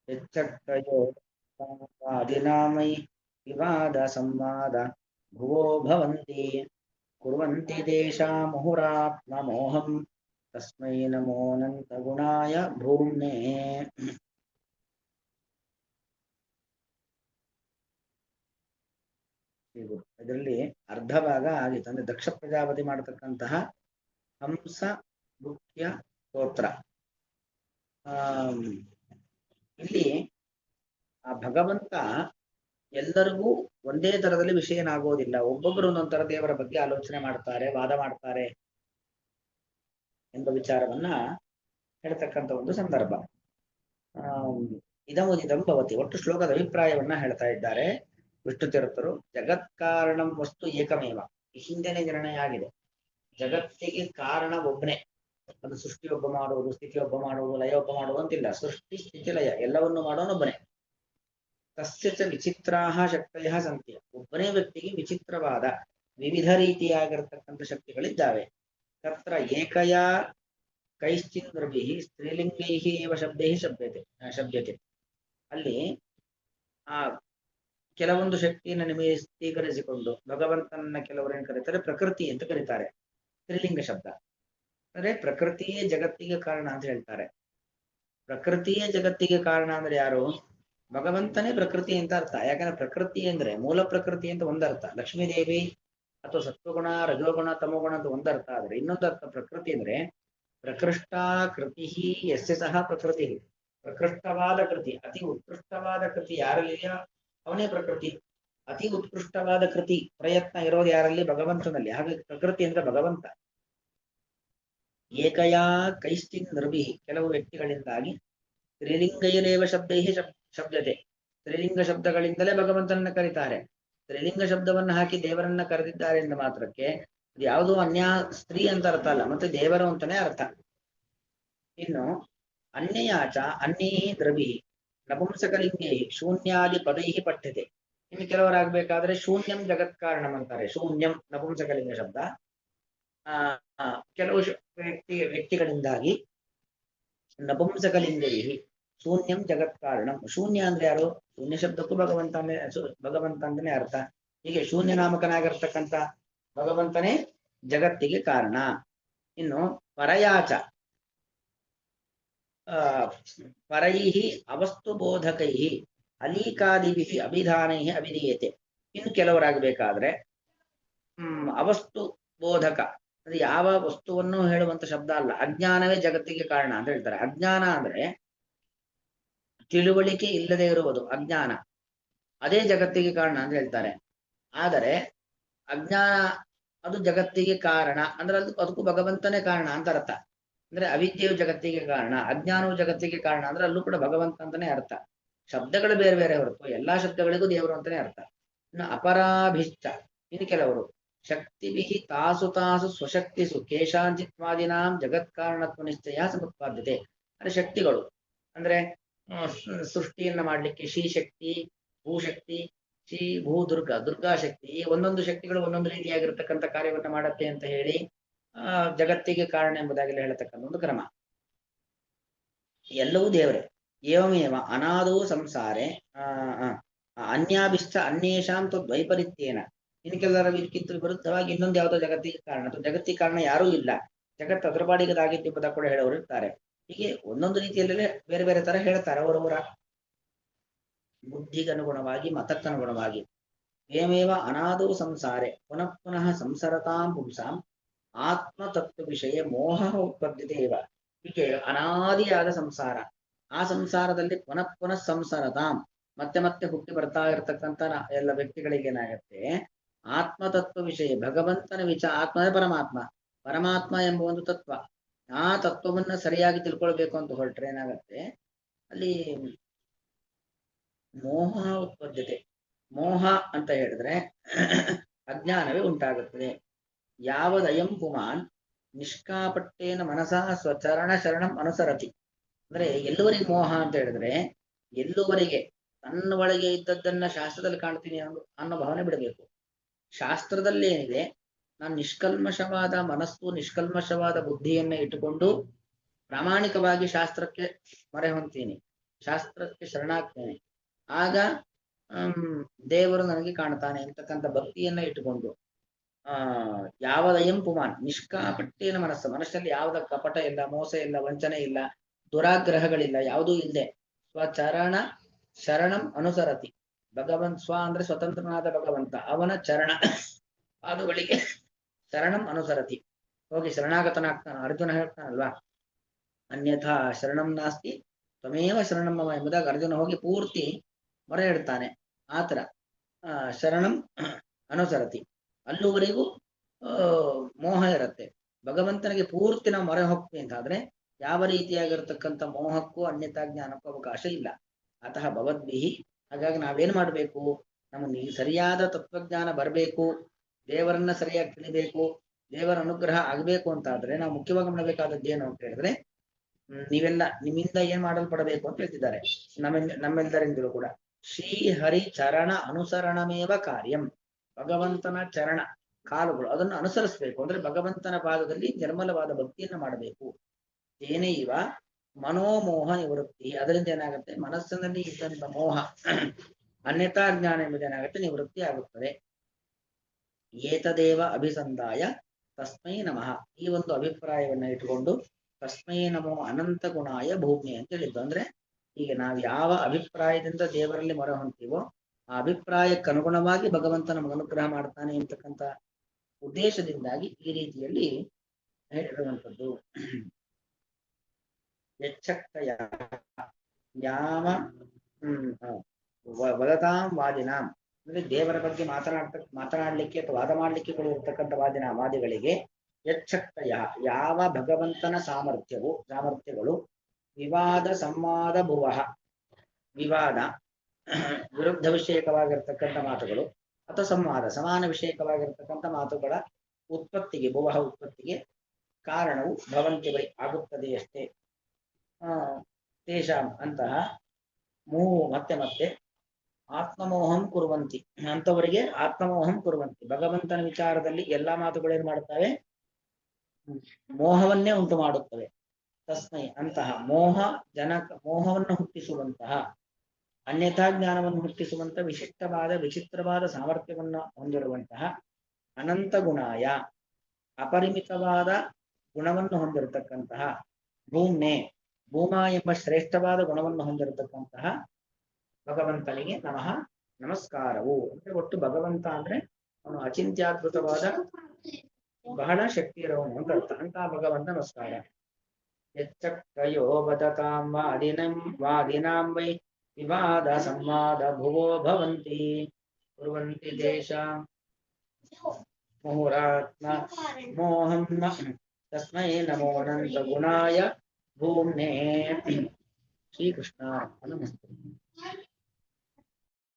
यच्चक्तयो आदिनामै विवाद संवाद भुवो भवन्ति कुर्वन्ति तेषां मुहुरात्ममोहं तस्मै नमोऽनन्तगुणाय भूम्ने ಇದರಲ್ಲಿ ಅರ್ಧ ಭಾಗ ಆಗಿತ್ತು. ಅಂದ್ರೆ ದಕ್ಷ ಪ್ರಜಾಪತಿ ಮಾಡತಕ್ಕಂತಹ ಹಂಸ ಮುಖ್ಯ ಸ್ತೋತ್ರ. ಇಲ್ಲಿ ಆ ಭಗವಂತ ಎಲ್ಲರಿಗೂ ಒಂದೇ ತರದಲ್ಲಿ ವಿಷಯನಾಗೋದಿಲ್ಲ. ಒಬ್ಬೊಬ್ಬರು ಒಂದೊಂದು ತರ ದೇವರ ಬಗ್ಗೆ ಆಲೋಚನೆ ಮಾಡ್ತಾರೆ, ವಾದ ಮಾಡ್ತಾರೆ ಎಂಬ ವಿಚಾರವನ್ನ ಹೇಳ್ತಕ್ಕಂಥ ಒಂದು ಸಂದರ್ಭ. ಇದಂ ಭವತಿ, ಒಟ್ಟು ಶ್ಲೋಕದ ಅಭಿಪ್ರಾಯವನ್ನ ಹೇಳ್ತಾ ಇದ್ದಾರೆ ವಿಷ್ಣು ತೀರ್ಥರು. ಜಗತ್ಕಾರಣಂ ವಸ್ತು ಏಕಮೇವ, ಹಿಂದೆನೆ ನಿರ್ಣಯ ಆಗಿದೆ. ಜಗತ್ತಿಗೆ ಕಾರಣ ಒಬ್ಬನೇ. ಅದು ಸೃಷ್ಟಿ ಒಬ್ಬ ಮಾಡುವುದು, ಸ್ಥಿತಿ ಒಬ್ಬ ಮಾಡುವುದು, ಲಯ ಒಬ್ಬ ಮಾಡುವುದು ಅಂತಿಲ್ಲ. ಸೃಷ್ಟಿ ಸ್ಥಿತಿ ಲಯ ಎಲ್ಲವನ್ನು ಮಾಡೋನೊಬ್ಬನೇ. ತಸ್ಯ ಚ ವಿಚಿತ್ರಾಹ ಶಕ್ತಯ ಸಂಖ್ಯೆ, ಒಬ್ಬನೇ ವ್ಯಕ್ತಿಗೆ ವಿಚಿತ್ರವಾದ ವಿವಿಧ ರೀತಿಯಾಗಿರತಕ್ಕಂಥ ಶಕ್ತಿಗಳಿದ್ದಾವೆ. ತತ್ರ ಏಕಯ ಕೈಶ್ಚಿನ್ಮೃಭಿ ಸ್ತ್ರೀಲಿಂಗೈ ಏವ ಶಬ್ದೈ ಶಬ್ದತೆ. ಅಲ್ಲಿ ಆ ಕೆಲವೊಂದು ಶಕ್ತಿಯನ್ನು ನಿಮಿತ್ತೀಕರಿಸಿಕೊಂಡು ಭಗವಂತನ ಕೆಲವರೇನು ಕರೀತಾರೆ, ಪ್ರಕೃತಿ ಅಂತ ಕರೀತಾರೆ. ಸ್ತ್ರೀಲಿಂಗ ಶಬ್ದ ಅಂದ್ರೆ ಪ್ರಕೃತಿಯೇ ಜಗತ್ತಿಗೆ ಕಾರಣ ಅಂತ ಹೇಳ್ತಾರೆ. ಪ್ರಕೃತಿಯೇ ಜಗತ್ತಿಗೆ ಕಾರಣ ಅಂದ್ರೆ ಯಾರು? ಭಗವಂತನೇ ಪ್ರಕೃತಿ ಅಂತ ಅರ್ಥ. ಯಾಕಂದ್ರೆ ಪ್ರಕೃತಿ ಅಂದ್ರೆ ಮೂಲ ಪ್ರಕೃತಿ ಅಂತ ಒಂದರ್ಥ, ಲಕ್ಷ್ಮೀದೇವಿ ಅಥವಾ ಸತ್ವಗುಣ ರಜೋಗುಣ ತಮೋಗುಣ ಅಂತ ಒಂದರ್ಥ. ಆದ್ರೆ ಇನ್ನೊಂದು ಅರ್ಥ ಪ್ರಕೃತಿ ಅಂದ್ರೆ ಪ್ರಕೃಷ್ಟ ಕೃತಿ ಯಸ್ಯ ಸಹ ಪ್ರಕೃತಿ. ಪ್ರಕೃಷ್ಟವಾದ ಕೃತಿ, ಅತಿ ಉತ್ಕೃಷ್ಟವಾದ ಕೃತಿ ಯಾರಲ್ಲಿದೆಯೋ ಅವನೇ ಪ್ರಕೃತಿ. ಅತಿ ಉತ್ಕೃಷ್ಟವಾದ ಕೃತಿ ಪ್ರಯತ್ನ ಇರೋದು ಯಾರಲ್ಲಿ? ಭಗವಂತನಲ್ಲಿ. ಹಾಗೆ ಪ್ರಕೃತಿ ಅಂದ್ರೆ ಭಗವಂತ. ಏಕಯಾ ಕೈಶ್ಚಿನ್ ನೃಭಿ, ಕೆಲವು ವ್ಯಕ್ತಿಗಳಿಂದಾಗಿ ಸ್ತ್ರೀಲಿಂಗೈರೇವ ಶಬ್ದೈ ಶಬ್ದತೆ, ಸ್ತ್ರೀಲಿಂಗ ಶಬ್ದಗಳಿಂದಲೇ ಭಗವಂತನನ್ನ ಕರೀತಾರೆ. ಸ್ತ್ರೀಲಿಂಗ ಶಬ್ದವನ್ನ ಹಾಕಿ ದೇವರನ್ನ ಕರೆದಿದ್ದಾರೆ ಎಂದ ಮಾತ್ರಕ್ಕೆ ಅದು ಯಾವುದೋ ಅನ್ಯ ಸ್ತ್ರೀ ಅಂತ ಅರ್ಥ ಅಲ್ಲ, ಮತ್ತೆ ದೇವರು ಅಂತಾನೆ ಅರ್ಥ. ಇನ್ನು ಅನ್ಯಯಾಚ ಅನ್ಯೈ ದ್ರವಿ ನಪುಂಸಕಲಿಂಗೈ ಶೂನ್ಯಾದಿ ಪದೈ ಪಠ್ಯತೆ. ಇನ್ನು ಕೆಲವರಾಗಬೇಕಾದ್ರೆ ಶೂನ್ಯಂ ಜಗತ್ ಕಾರಣಂ ಅಂತಾರೆ. ಶೂನ್ಯಂ ನಪುಂಸಕಲಿಂಗ ಶಬ್ದ. ಕೆಲವು ವ್ಯಕ್ತಿಗಳಿಂದಾಗಿ ನಪುಂಸಕಲಿಂಗೈ ಶೂನ್ಯಂ ಜಗತ್ ಕಾರಣಂ. ಶೂನ್ಯ ಅಂದ್ರೆ ಯಾರು? ಶೂನ್ಯ ಶಬ್ದಕ್ಕೂ ಭಗವಂತ ಅಂತಾನೆ ಅರ್ಥ. ಹೀಗೆ ಶೂನ್ಯ ನಾಮಕನಾಗಿರ್ತಕ್ಕಂಥ ಭಗವಂತನೇ ಜಗತ್ತಿಗೆ ಕಾರಣ. ಇನ್ನು ಪರಯಾಚ ಪರೈಹಿ ಅವಸ್ತು ಬೋಧಕೈಹಿ ಅಲೀಕಾದಿಭಿ ಅಭಿಧಾನೈಹಿ ಅಭಿಧೀಯತೆ. ಇನ್ನು ಕೆಲವರಾಗಬೇಕಾದ್ರೆ ಅವಸ್ತು ಬೋಧಕ ಅಂದ್ರೆ ಯಾವ ವಸ್ತುವನ್ನು ಹೇಳುವಂತ ಶಬ್ದ ಅಲ್ಲ. ಅಜ್ಞಾನವೇ ಜಗತ್ತಿಗೆ ಕಾರಣ ಅಂತ ಹೇಳ್ತಾರೆ. ಅಜ್ಞಾನ ಅಂದ್ರೆ ತಿಳುವಳಿಕೆ ಇಲ್ಲದೆ ಇರುವುದು ಅಜ್ಞಾನ, ಅದೇ ಜಗತ್ತಿಗೆ ಕಾರಣ ಅಂತ ಹೇಳ್ತಾರೆ. ಆದರೆ ಅಜ್ಞಾನ ಅದು ಜಗತ್ತಿಗೆ ಕಾರಣ ಅಂದ್ರೆ ಅದಕ್ಕೂ ಭಗವಂತನೇ ಕಾರಣ ಅಂತ ಅರ್ಥ. ಅಂದ್ರೆ ಅವಿದ್ಯೆಯು ಜಗತ್ತಿಗೆ ಕಾರಣ, ಅಜ್ಞಾನವು ಜಗತ್ತಿಗೆ ಕಾರಣ ಅಂದ್ರೆ ಅಲ್ಲೂ ಕೂಡ ಭಗವಂತ ಅಂತಾನೆ ಅರ್ಥ. ಶಬ್ದಗಳು ಬೇರೆ ಬೇರೆ ಹೊರತು ಎಲ್ಲಾ ಶಬ್ದಗಳಿಗೂ ದೇವರು ಅಂತಾನೆ ಅರ್ಥ. ಇನ್ನು ಅಪರಾಭಿಷ್ಟ, ಇನ್ನು ಕೆಲವರು ಶಕ್ತಿಭಿ ತಾಸು ತಾಸು ಸ್ವಶಕ್ತಿಸು ಕೇಶಾಂಚಿತ್ವಾದಿನಾಂ ಜಗತ್ ಕಾರಣತ್ವ ನಿಶ್ಚಯ ಸಮುತ್ಪಾದ್ಯತೆ. ಅಂದ್ರೆ ಶಕ್ತಿಗಳು ಅಂದ್ರೆ ಸೃಷ್ಟಿಯನ್ನ ಮಾಡ್ಲಿಕ್ಕೆ ಶ್ರೀಶಕ್ತಿ, ಭೂಶಕ್ತಿ, ಶ್ರೀ ಭೂ ದುರ್ಗಾ ಶಕ್ತಿ, ಈ ಒಂದೊಂದು ಶಕ್ತಿಗಳು ಒಂದೊಂದು ರೀತಿಯಾಗಿರ್ತಕ್ಕಂಥ ಕಾರ್ಯವನ್ನ ಮಾಡತ್ತೆ ಅಂತ ಹೇಳಿ ಜಗತ್ತಿಗೆ ಕಾರಣ ಎಂಬುದಾಗಿ ಹೇಳತಕ್ಕಂಥ ಒಂದು ಕ್ರಮ. ಎಲ್ಲವೂ ದೇವರೇ. ಏವಮೇವ ಅನಾದೋ ಸಂಸಾರೆ ಅನ್ಯಾಭಿಷ್ಟ ಅನ್ಯೇಷಾಂ ದ್ವೈಪರೀತ್ಯೇನ. ಇನ್ನು ಕೆಲವರ ಇದಕ್ಕಿಂತ ವಿರುದ್ಧವಾಗಿ ಇನ್ನೊಂದು ಯಾವುದೋ ಜಗತ್ತಿಗೆ ಕಾರಣ, ಜಗತ್ತಿಗೆ ಕಾರಣ ಯಾರೂ ಇಲ್ಲ, ಜಗತ್ತು ಅದರ ಬಾಡಿಗದಾಗಿದ್ದು ಎಂಬುದ ಕೂಡ ಹೇಳೋರು ಇರ್ತಾರೆ. ಹೀಗೆ ಒಂದೊಂದು ರೀತಿಯಲ್ಲೇ ಬೇರೆ ಬೇರೆ ತರ ಹೇಳ್ತಾರೆ ಅವರವರ ಬುದ್ಧಿಗನುಗುಣವಾಗಿ, ಮತಕ್ಕನುಗುಣವಾಗಿ. ಏಮೇವ ಅನಾದೋ ಸಂಸಾರೆ ಪುನಃ ಪುನಃ ಸಂಸರತಾಂ ಪುಂಸಾಂ ಆತ್ಮತತ್ವ ವಿಷಯ ಮೋಹ ಉತ್ಪದ್ಯತೆ ಇವ. ಹೀಗೆ ಅನಾದಿಯಾದ ಸಂಸಾರ, ಆ ಸಂಸಾರದಲ್ಲಿ ಪುನಃ ಪುನಃ ಸಂಸರತಾಂ ಮತ್ತೆ ಮತ್ತೆ ಹುಟ್ಟಿ ಬರ್ತಾ ಇರತಕ್ಕಂಥ ಎಲ್ಲ ವ್ಯಕ್ತಿಗಳಿಗೆ ಏನಾಗತ್ತೆ, ಆತ್ಮತತ್ವ ವಿಷಯ ಭಗವಂತನ ಆತ್ಮ ಪರಮಾತ್ಮ, ಪರಮಾತ್ಮ ಎಂಬ ಒಂದು ತತ್ವ, ಆ ತತ್ವವನ್ನ ಸರಿಯಾಗಿ ತಿಳ್ಕೊಳ್ಬೇಕು ಅಂತ ಹೊರಟ್ರೆ ಏನಾಗತ್ತೆ, ಅಲ್ಲಿ ಮೋಹ ಉತ್ಪದ್ಯತೆ. ಮೋಹ ಅಂತ ಹೇಳಿದ್ರೆ ಅಜ್ಞಾನವೇ ಉಂಟಾಗುತ್ತದೆ. ಯಾವದಯಂ ಪುಮಾನ್ ನಿಷ್ಕಾಪಟ್ಟೇನ ಮನಸಾ ಸ್ವಚರಣ ಶರಣಂ ಅನುಸರತಿ. ಅಂದ್ರೆ ಎಲ್ಲುವರೆಗೆ ಮೋಹ ಅಂತ ಹೇಳಿದ್ರೆ ಎಲ್ಲುವರೆಗೆ ತನ್ನ ಒಳಗೆ ಇದ್ದದ್ದನ್ನ ಶಾಸ್ತ್ರದಲ್ಲಿ ಕಾಣ್ತೀನಿ ಅನ್ನೋ ಭಾವನೆ ಬಿಡಬೇಕು. ಶಾಸ್ತ್ರದಲ್ಲಿ ಏನಿದೆ, ನಾನು ನಿಷ್ಕಲ್ಮಶವಾದ ಮನಸ್ಸು, ನಿಷ್ಕಲ್ಮಶವಾದ ಬುದ್ಧಿಯನ್ನ ಇಟ್ಟುಕೊಂಡು ಪ್ರಾಮಾಣಿಕವಾಗಿ ಶಾಸ್ತ್ರಕ್ಕೆ ಮೊರೆ ಹೊಂತೀನಿ. ಶಾಸ್ತ್ರಕ್ಕೆ ಶರಣಾಗ್ತೇನೆ, ಆಗ ದೇವರು ನನಗೆ ಕಾಣ್ತಾನೆ ಅಂತಕ್ಕಂಥ ಭಕ್ತಿಯನ್ನ ಇಟ್ಟುಕೊಂಡು ಆ ಯಾವದಯಂ ಪುಮಾನ್ ನಿಷ್ಕಾಪಟ್ಟೇನ ಮನಸ್ಸಲ್ಲಿ ಯಾವುದ ಕಪಟ ಇಲ್ಲ, ಮೋಸ ಇಲ್ಲ, ವಂಚನೆ ಇಲ್ಲ, ದುರಾಗ್ರಹಗಳಿಲ್ಲ, ಯಾವುದೂ ಇಲ್ಲದೆ ಸ್ವಚರಣ ಶರಣಂ ಅನುಸರತಿ. ಭಗವಂತ ಸ್ವ ಅಂದ್ರೆ ಸ್ವತಂತ್ರನಾದ ಭಗವಂತ, ಅವನ ಚರಣ ಪಾದುಗಳಿಗೆ ಶರಣಂ ಅನುಸರತಿ, ಹೋಗಿ ಶರಣಾಗತನಾಗ್ತಾನ. ಅರ್ಜುನ ಹೇಳ್ತಾನಲ್ವಾ, ಅನ್ಯಥಾ ಶರಣಂ ನಾಸ್ತಿ ತ್ವಮೇವ ಶರಣಂ ಮಮ ಎಂಬುದಾಗಿ ಅರ್ಜುನ ಹೋಗಿ ಪೂರ್ತಿ ಮೊರೆ ಇಡ್ತಾನೆ. ಆತರ ಶರಣಂ ಅನುಸರತಿ, ಅಲ್ಲುವರೆಗೂ ಮೋಹ ಇರುತ್ತೆ. ಭಗವಂತನಿಗೆ ಪೂರ್ತಿ ನಾವು ಮೊರೆ ಹೋಗ್ತೀವಿ ಅಂತಾದ್ರೆ ಯಾವ ರೀತಿಯಾಗಿರ್ತಕ್ಕಂಥ ಮೋಹಕ್ಕೂ ಅನ್ಯತಾ ಜ್ಞಾನಕ್ಕೂ ಅವಕಾಶ ಇಲ್ಲ. ಅತಃ ಭವದ್ಭಿಹಿ, ಹಾಗಾಗಿ ನಾವೇನ್ ಮಾಡಬೇಕು, ನಮಗೆ ಸರಿಯಾದ ತತ್ವಜ್ಞಾನ ಬರಬೇಕು, ದೇವರನ್ನ ಸರಿಯಾಗಿ ತಿಳಿಬೇಕು, ದೇವರ ಅನುಗ್ರಹ ಆಗಬೇಕು ಅಂತಾದ್ರೆ ನಾವು ಮುಖ್ಯವಾಗಿ ಮಾಡಬೇಕಾದದ್ದು ಏನು ಅಂತ ಹೇಳಿದ್ರೆ, ನೀವೆಲ್ಲ ನಿಮ್ಮಿಂದ ಏನ್ ಮಾಡಲ್ಪಡಬೇಕು ಅಂತ ಹೇಳ್ತಿದ್ದಾರೆ ನಮ್ಮೆಲ್ಲರಿಂದಲೂ ಕೂಡ. ಶ್ರೀ ಹರಿ ಚರಣ ಅನುಸರಣಮೇವ ಕಾರ್ಯಂ, ಭಗವಂತನ ಚರಣ ಕಾಲುಗಳು ಅದನ್ನು ಅನುಸರಿಸಬೇಕು. ಅಂದ್ರೆ ಭಗವಂತನ ಪಾದದಲ್ಲಿ ನಿರ್ಮಲವಾದ ಭಕ್ತಿಯನ್ನು ಮಾಡಬೇಕು. ಏನೇವ ಮನೋಮೋಹ ನಿವೃತ್ತಿ, ಅದರಿಂದ ಏನಾಗುತ್ತೆ, ಮನಸ್ಸಿನಲ್ಲಿ ಇದ್ದಂತ ಮೋಹ ಅನ್ಯತಾ ಜ್ಞಾನ ಎಂಬುದೇನಾಗುತ್ತೆ ನಿವೃತ್ತಿ ಆಗುತ್ತದೆ. ಏತದೇವ ಅಭಿಸಂದಾಯ ತಸ್ಮೈ ನಮಃ, ಈ ಒಂದು ಅಭಿಪ್ರಾಯವನ್ನ ಇಟ್ಟುಕೊಂಡು ತಸ್ಮೈ ನಮೋ ಅನಂತ ಗುಣಾಯ ಭೂಮಿ ಅಂತ ಹೇಳಿದ್ದು. ಅಂದ್ರೆ ಈಗ ನಾವು ಯಾವ ಅಭಿಪ್ರಾಯದಿಂದ ದೇವರಲ್ಲಿ ಮೊರೆ ಹೊಂತೀವೋ ಆ ಅಭಿಪ್ರಾಯಕ್ಕೆ ಅನುಗುಣವಾಗಿ ಭಗವಂತ ನಮಗೆ ಅನುಗ್ರಹ ಮಾಡ್ತಾನೆ ಅಂತಕ್ಕಂಥ ಉದ್ದೇಶದಿಂದಾಗಿ ಈ ರೀತಿಯಲ್ಲಿ ಹೇಳಿರುವಂಥದ್ದು. ಯಚ್ಚಕ್ತಯ ಯಾವ ವದತಾಂ ವಾದಿನಾಂ, ಅಂದ್ರೆ ದೇವರ ಬಗ್ಗೆ ಮಾತನಾಡ್ಲಿಕ್ಕೆ ಅಥವಾ ವಾದ ಮಾಡ್ಲಿಕ್ಕೆ ಇರ್ತಕ್ಕಂಥ ವಾದಿಗಳಿಗೆ ಯಚ್ಚಕ್ತಯ, ಯಾವ ಭಗವಂತನ ಸಾಮರ್ಥ್ಯಗಳು ವಿವಾದ ಸಂವಾದ ಭುವಃ, ವಿವಾದ ವಿರುದ್ಧ ವಿಷಯಕವಾಗಿರ್ತಕ್ಕಂಥ ಮಾತುಗಳು ಅಥವಾ ಸಂವಾದ ಸಮಾನ ವಿಷಯಕವಾಗಿರ್ತಕ್ಕಂಥ ಮಾತುಗಳ ಉತ್ಪತ್ತಿಗೆ, ಭುವಃ ಉತ್ಪತ್ತಿಗೆ ಕಾರಣವು ಭವಂತಿ ಆಗುತ್ತದೆಯಷ್ಟೇ. ತೇಷಾಂ ಅಂತಹ ಮತ್ತೆ ಆತ್ಮಮೋಹಂ ಕುರುವಂತಿ, ಅಂತವರಿಗೆ ಆತ್ಮಮೋಹಂ ಕುರುವಂತಿ, ಭಗವಂತನ ವಿಚಾರದಲ್ಲಿ ಎಲ್ಲಾ ಮಾತುಗಳೇನು ಮಾಡುತ್ತವೆ, ಮೋಹವನ್ನೇ ಉಂಟು ಮಾಡುತ್ತವೆ. ತಸ್ಮೈ ಅಂತಹ ಮೋಹವನ್ನು ಹುಟ್ಟಿಸುವಂತಹ, ಅನ್ಯಥಾ ಜ್ಞಾನವನ್ನು ಹುಟ್ಟಿಸುವಂತಹ ವಿಚಿತ್ರವಾದ ಸಾಮರ್ಥ್ಯವನ್ನು ಹೊಂದಿರುವಂತಹ ಅನಂತ ಗುಣಾಯ, ಅಪರಿಮಿತವಾದ ಗುಣವನ್ನು ಹೊಂದಿರತಕ್ಕಂತಹ ಭೂಮ್ನೆ, ಭೂಮಾ ಎಂಬ ಶ್ರೇಷ್ಠವಾದ ಗುಣವನ್ನು ಹೊಂದಿರತಕ್ಕಂತಹ ಭಗವಂತನಿಗೆ ನಮಸ್ಕಾರವು. ಅಂದ್ರೆ ಒಟ್ಟು ಭಗವಂತ ಅಂದ್ರೆ ಅವನು ಅಚಿಂತ್ಯದ್ಭುತವಾದ ಬಹಳ ಶಕ್ತಿ ಇರುವವನು ಅಂತ ಅರ್ಥ. ಅಂತ ಭಗವಂತ ನಮಸ್ಕಾರ. ಯಚ್ಚಕ್ತಯೋ ವದತಾಂ ವಾದಿನಾಂ ವೈ ವಿವಾದ ಸಂವಾದ ಭುವೋ ಭವಂತಿ ಕುರ್ವಂತಿ ದೇಶಾಂ ಮುಹುರಾತ್ಮ ಮೋಹಂ ತಸ್ಮೈ ನಮೋ ಅನಂತ ಗುಣಾಯ ಭೂಮ್ನೇ. ಶ್ರೀಕೃಷ್ಣ ನಮಸ್ತೆ.